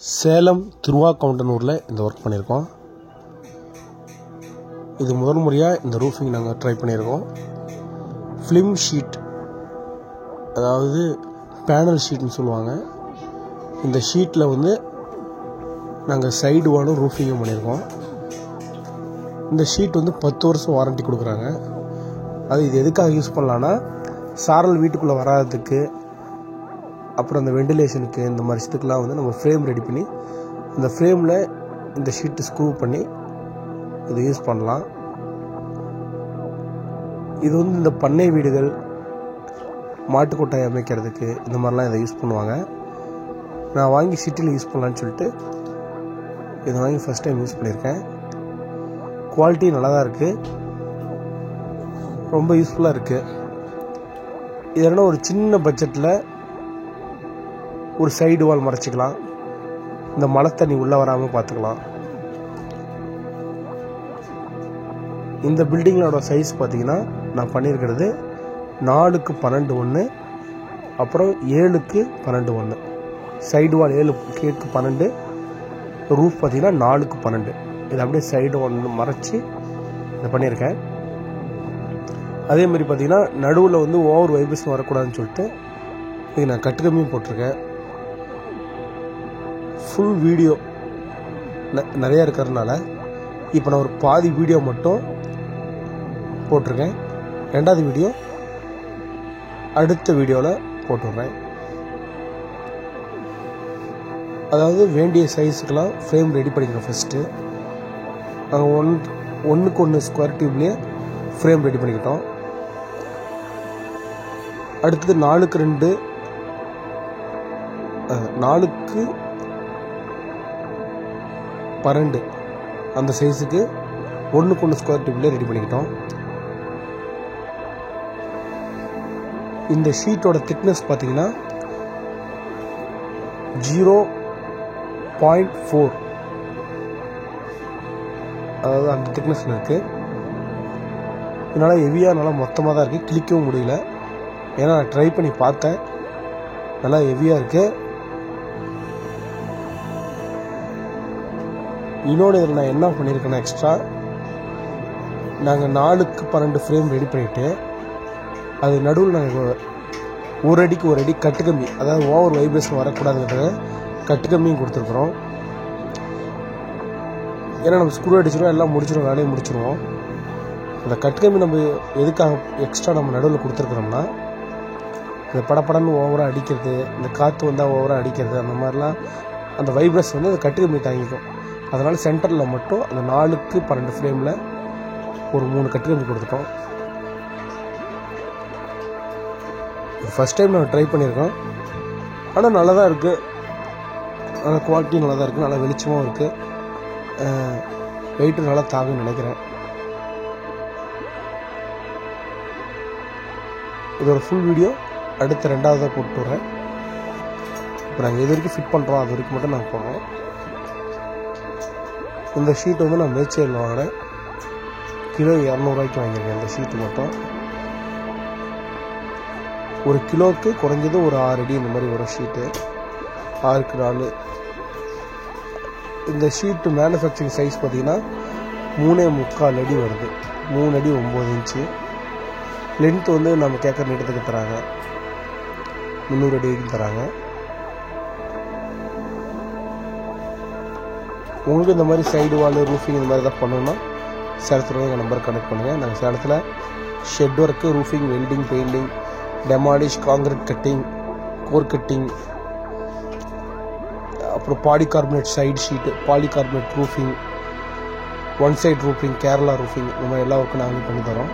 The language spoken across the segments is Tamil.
சேலம் திருவாக்கவுண்டனூரில் இந்த ஒர்க் பண்ணியிருக்கோம். இது முதல் முறையாக இந்த ரூஃபிங் நாங்கள் ட்ரை பண்ணியிருக்கோம். ஃபிலிம் ஷீட், அதாவது பேனல் ஷீட்னு சொல்லுவாங்க. இந்த ஷீட்டில் வந்து நாங்கள் சைடு வாலும் ரூஃபிங்கும் பண்ணியிருக்கோம். இந்த ஷீட் வந்து 10 வருஷம் வாரண்டி கொடுக்குறாங்க. இது எதுக்காக யூஸ் பண்ணலான்னா, சாரல் வீட்டுக்குள்ளே வராததுக்கு, அப்புறம் அந்த வெண்டிலேஷனுக்கு, இந்த மாதிரி விஷயத்துக்கெலாம் வந்து நம்ம ஃப்ரேம் ரெடி பண்ணி இந்த ஃப்ரேமில் இந்த ஷீட்டு ஸ்க்ரூ பண்ணி இதை யூஸ் பண்ணலாம். இது வந்து இந்த பண்ணை வீடுகள், மாட்டுக்கொட்டாய் அமைக்கிறதுக்கு இந்த மாதிரிலாம் இதை யூஸ் பண்ணுவாங்க. நான் வாங்கி சிட்டியில் யூஸ் பண்ணலான்னு சொல்லிட்டு இதை வாங்கி ஃபஸ்ட் டைம் யூஸ் பண்ணியிருக்கேன். குவாலிட்டி நல்லா தான் இருக்குது, ரொம்ப யூஸ்ஃபுல்லாக இருக்குது. இதனால் ஒரு சின்ன பட்ஜெட்டில் ஒரு சைடு வால் மறைச்சிக்கலாம், இந்த மழை தண்ணி உள்ளே வராமல் பார்த்துக்கலாம். இந்த பில்டிங்களோட சைஸ் பார்த்திங்கன்னா நான் பண்ணியிருக்கிறது 4x12 அப்புறம் 7x12. சைடு வால் 7x12, ரூஃப் பார்த்திங்கன்னா 4x12. இது அப்படியே சைடு ஒன்று மறைச்சி இதை பண்ணியிருக்கேன். அதே மாதிரி பார்த்திங்கன்னா நடுவில் வந்து ஓவர் வைப்ரேஷன் வரக்கூடாதுன்னு சொல்லிட்டு இது நான் கட்டுக்கம்மியும் போட்டிருக்கேன். ஃபுல் வீடியோ நிறையா இருக்கிறதுனால இப்போ நான் ஒரு பாதி வீடியோ மட்டும் போட்டிருக்கேன். 2வது வீடியோ அடுத்த வீடியோவில் போட்டுடுறேன். அதாவது வேண்டிய சைஸுக்கெல்லாம் ஃப்ரேம் ரெடி பண்ணிக்கிறேன். ஃபஸ்ட்டு நாங்கள் 1x1 ஸ்கொயர் டியூப்லேயே ஃப்ரேம் ரெடி பண்ணிக்கிட்டோம். அடுத்தது 4x2 4x12 அந்த சைஸுக்கு 1x1 ஸ்கொயர் டியூப்லேயே ரெடி பண்ணிக்கிட்டோம். இந்த ஷீட்டோட திக்னஸ் பார்த்தீங்கன்னா 0.4, அதாவது அந்த திக்னஸில் இருக்குது. இதனால் ஹெவியாக நல்லா மொத்தமாக தான் இருக்குது, கிளிக்கவும் முடியல. ஏன்னா நான் ட்ரை பண்ணி பார்த்தேன், நல்லா ஹெவியாக இருக்குது. இன்னொன்று இதில் நான் என்ன பண்ணியிருக்கேன்னா, எக்ஸ்ட்ரா நாங்கள் 4x12 ஃப்ரேம் ரெடி பண்ணிவிட்டு அது நடுவில் நாங்கள் ஒரு அடிக்கு ஒரு அடி கட்டுக்கம்பி, அதாவது ஓவர் வைப்ரேஷன் வரக்கூடாதுங்கிறத கட்டுக்கம்பியும் கொடுத்துருக்குறோம். ஏன்னா நம்ம ஸ்க்ரூ அடிச்சிடும், எல்லாம் முடிச்சிடும், வேலையை முடிச்சிடுவோம். அந்த கட்டுக்கம்பி நம்ம எதுக்காக எக்ஸ்ட்ரா நம்ம நடுவில் கொடுத்துருக்குறோம்னா, இந்த படப்படன்னு ஓவராக அடிக்கிறது, இந்த காற்று வந்தால் ஓவராக அடிக்கிறது, அந்த மாதிரிலாம் அந்த வைப்ரேஷன் வந்து அந்த கட்டுக்கம்பி தாங்கிக்கும். அதனால் சென்டரில் மட்டும் அந்த 4x12 ஃப்ரேமில் ஒரு 3 கட்டுக்கம்பி கொடுத்துட்டோம். ஃபஸ்ட் டைம் நான் ட்ரை பண்ணியிருக்கோம். ஆனால் நல்லா தான் இருக்குது, நல்லா குவாலிட்டி நல்லா தான் இருக்குது, நல்லா வெளிச்சமாகவும் இருக்குது, வெயிட்டு நல்லா தாங்குன்னு நினைக்கிறேன். இதோட ஃபுல் வீடியோ அடுத்த 2வதாக போட்டு விட்றேன். இப்போ நாங்கள் எது வரைக்கும் ஃபிட் பண்ணுறோம் அது வரைக்கும் மட்டும் நாங்கள் போடுறோம். இந்த ஷீட் வந்து நான் மேச்சேரியில் வாங்கினேன், கிலோ 200 வாங்கியிருக்கேன். இந்த ஷீட்டு மட்டும் ஒரு கிலோவுக்கு குறைஞ்சது ஒரு 6 அடி இந்த மாதிரி ஒரு ஷீட்டு, 6x4. இந்த ஷீட்டு மேனுஃபேக்சரிங் சைஸ் பார்த்திங்கன்னா 3.25 அடி வருது, 3 அடி 9 இன்ச்சு. லென்த் வந்து நம்ம கேட்குற நீட்டத்துக்கு தராங்க, 300 அடிக்கு தராங்க. உங்களுக்கு இந்த மாதிரி சைடு வால், ரூஃபிங் இந்த மாதிரி தான் பண்ணணும்னா சேலத்தில் எங்கள் நம்பர் கனெக்ட் பண்ணுங்கள். நாங்கள் சேலத்தில் shed work, roofing, welding, painting, demolish, concrete cutting, core cutting, அப்புறம் polycarbonate side sheet, polycarbonate roofing, one side roofing, Kerala roofing, இந்த மாதிரி எல்லா ஒர்க்கும் நாங்களே பண்ணி தரோம்.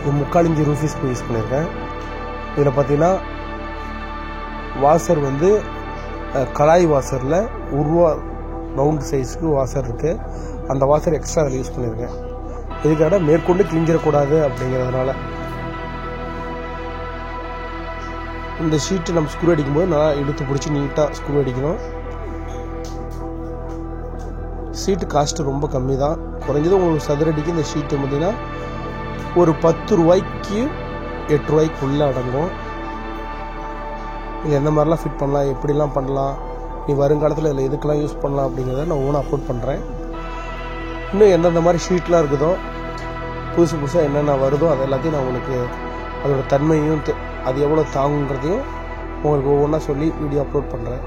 இது 3/4 இன்ச் ரூஃபிஸ்க்கு யூஸ் பண்ணியிருக்கேன். இதில் பார்த்தீங்கன்னா வாசர் வந்து கலாய் வாசரில் உருவா ரவுண்ட் சைஸ்க்கு வாசர் இருக்குது. அந்த வாசர் எக்ஸ்ட்ரா அதில் யூஸ் பண்ணியிருக்கேன். இதுக்காக மேற்கொண்டு கிழிஞ்சிடக்கூடாது அப்படிங்கிறதுனால. இந்த ஷீட்டு நம்ம ஸ்க்ரூ அடிக்கும்போது நல்லா இழுத்து பிடிச்சி நீட்டாக ஸ்க்ரூ அடிக்கணும். ஷீட்டு காஸ்ட்டு ரொம்ப கம்மி தான். குறைஞ்சது உங்களுக்கு சதுரடிக்கு இந்த ஷீட்டு பார்த்தீங்கன்னா ஒரு 10 ரூபாய்க்கு 8 ரூபாய்க்குள்ளே அடங்கும். இது எந்த மாதிரிலாம் ஃபிட் பண்ணலாம், எப்படிலாம் பண்ணலாம், நீ வருங்காலத்தில் இதில் எதுக்கெல்லாம் யூஸ் பண்ணலாம் அப்படிங்கிறத நான் ஒவ்வொன்றும் அப்லோட் பண்ணுறேன். இன்னும் எந்தெந்த மாதிரி ஷீட்லாம் இருக்குதோ, புதுசு புதுசாக என்னென்ன வருதோ அது எல்லாத்தையும் நான் உங்களுக்கு அதோட தன்மையும் அது எவ்வளோ தாங்குங்கிறதையும் உங்களுக்கு ஒவ்வொன்றா சொல்லி வீடியோ அப்லோட் பண்ணுறேன்.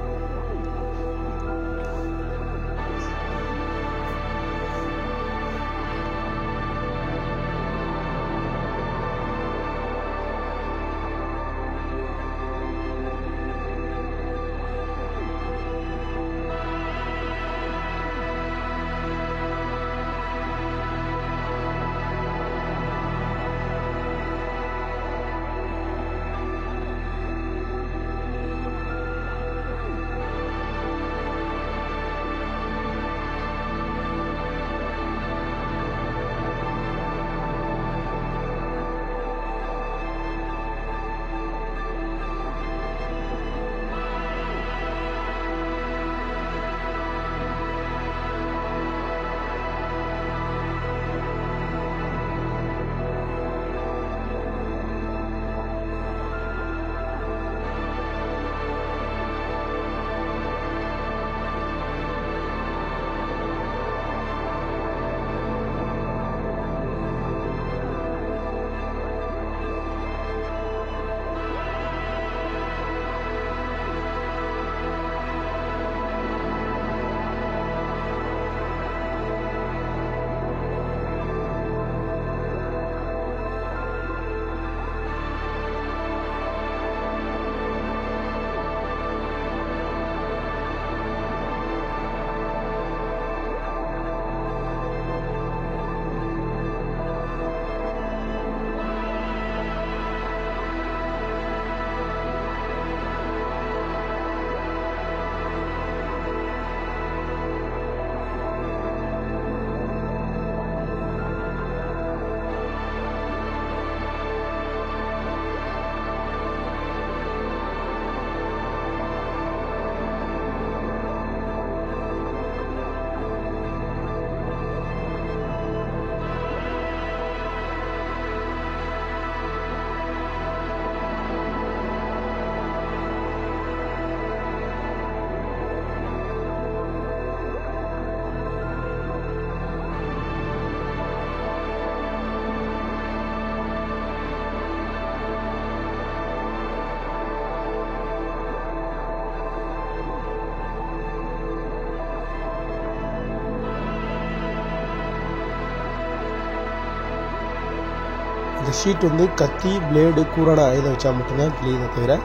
இந்த ஷீட் வந்து கத்தி, பிளேடு, கூரான ஆயுதம் வச்சா மட்டும்தான் கிளியுதை தவிர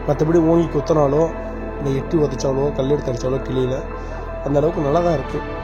மற்றபடி ஓங்கி குத்தினாலோ இல்லை எட்டி உதச்சாலோ கல்லெடுத்து அடித்தாலோ கிளியில் அந்த அளவுக்கு நல்லா தான் இருக்குது.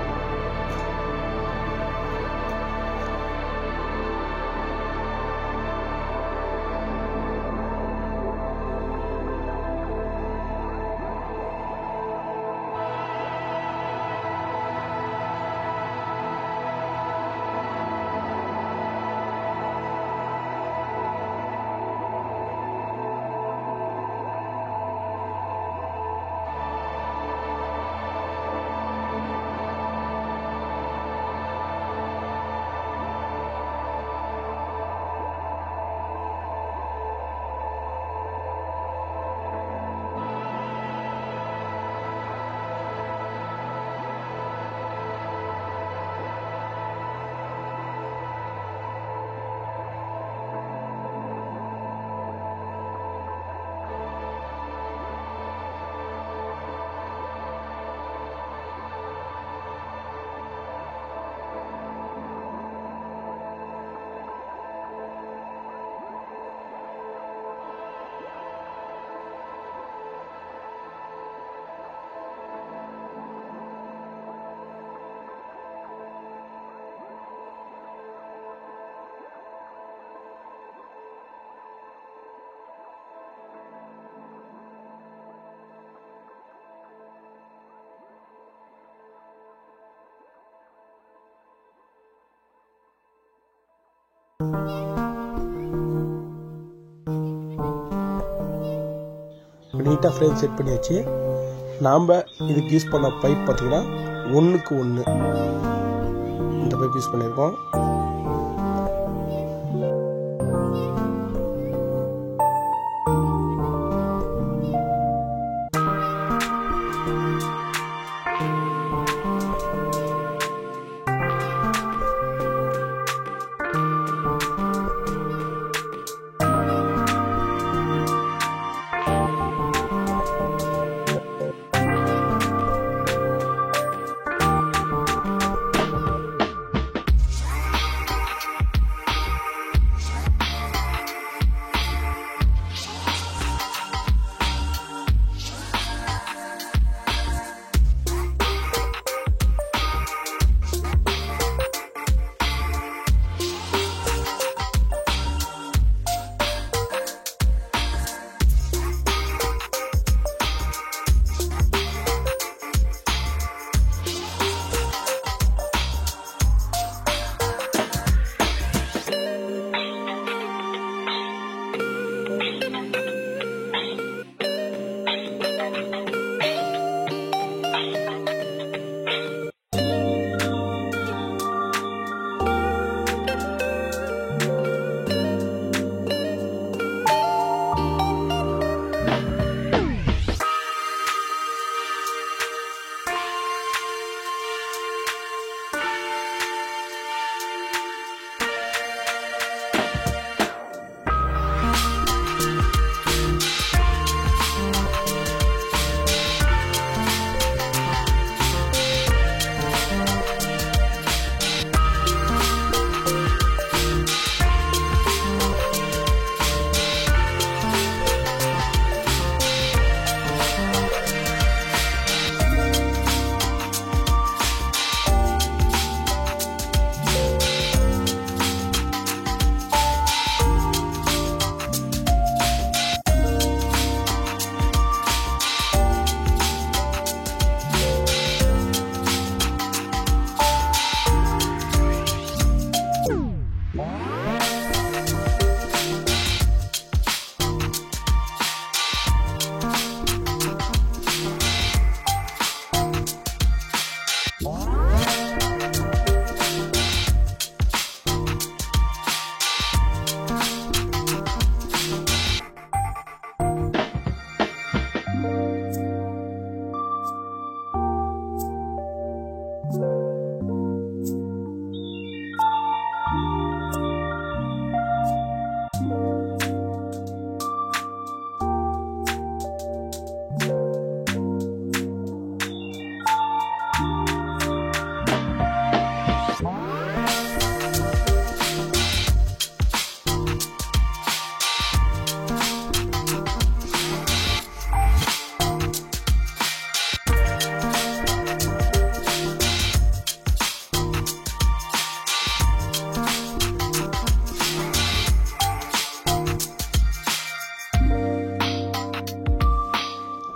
நீட்டாக ஃப்ரேம் செட் பண்ணியாச்சு. நாம் இதுக்கு யூஸ் பண்ண பைப் பார்த்தீங்கன்னா 1க்கு 1 இந்த பைப் யூஸ் பண்ணியிருக்கோம்.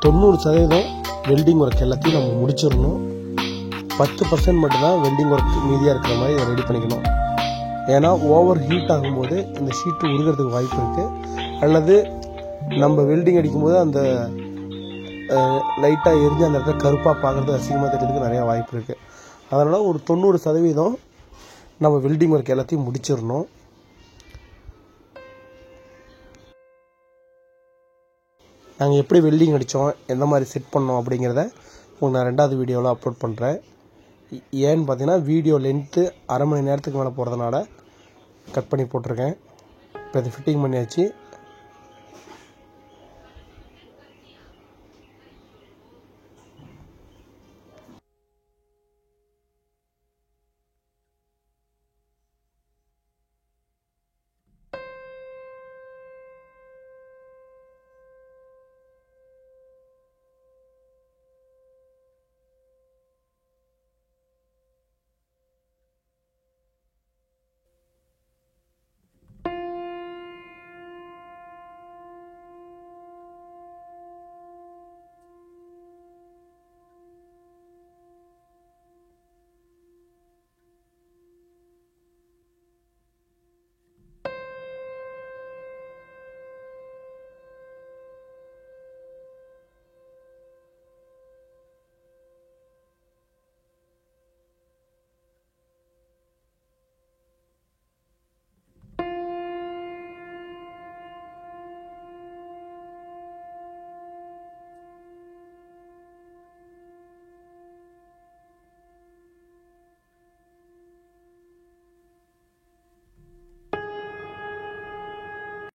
தொண்ணூறு சதவீதம் வெல்டிங் ஒர்க் எல்லாத்தையும் நம்ம முடிச்சிடணும். 10% மட்டும்தான் வெல்டிங் ஒர்க் மீதியாக இருக்கிற மாதிரி இதை ரெடி பண்ணிக்கணும். ஏன்னா ஓவர் ஹீட் ஆகும்போது இந்த ஷீட்டு உருகிறதுக்கு வாய்ப்பு இருக்குது. அல்லது நம்ம வெல்டிங் அடிக்கும்போது அந்த லைட்டாக எரிஞ்சு அந்த இடத்துல கருப்பாக பார்க்குறது அசிங்கமாக தெரியறதுக்கு நிறையா வாய்ப்பு இருக்குது. அதனால் ஒரு 90% நம்ம வெல்டிங் ஒர்க் எல்லாத்தையும் முடிச்சிடணும். நாங்கள் எப்படி வெல்டிங் அடித்தோம், எந்த மாதிரி செட் பண்ணோம் அப்படிங்கிறத உங்களுக்கு நான் 2வது வீடியோவில் அப்லோட் பண்ணுறேன். ஏன்னு பார்த்தீங்கன்னா வீடியோ லென்த்து அரை மணி நேரத்துக்கு மேலே போகிறதுனால கட் பண்ணி போட்டிருக்கேன். இப்போ இது ஃபிட்டிங் பண்ணியாச்சு.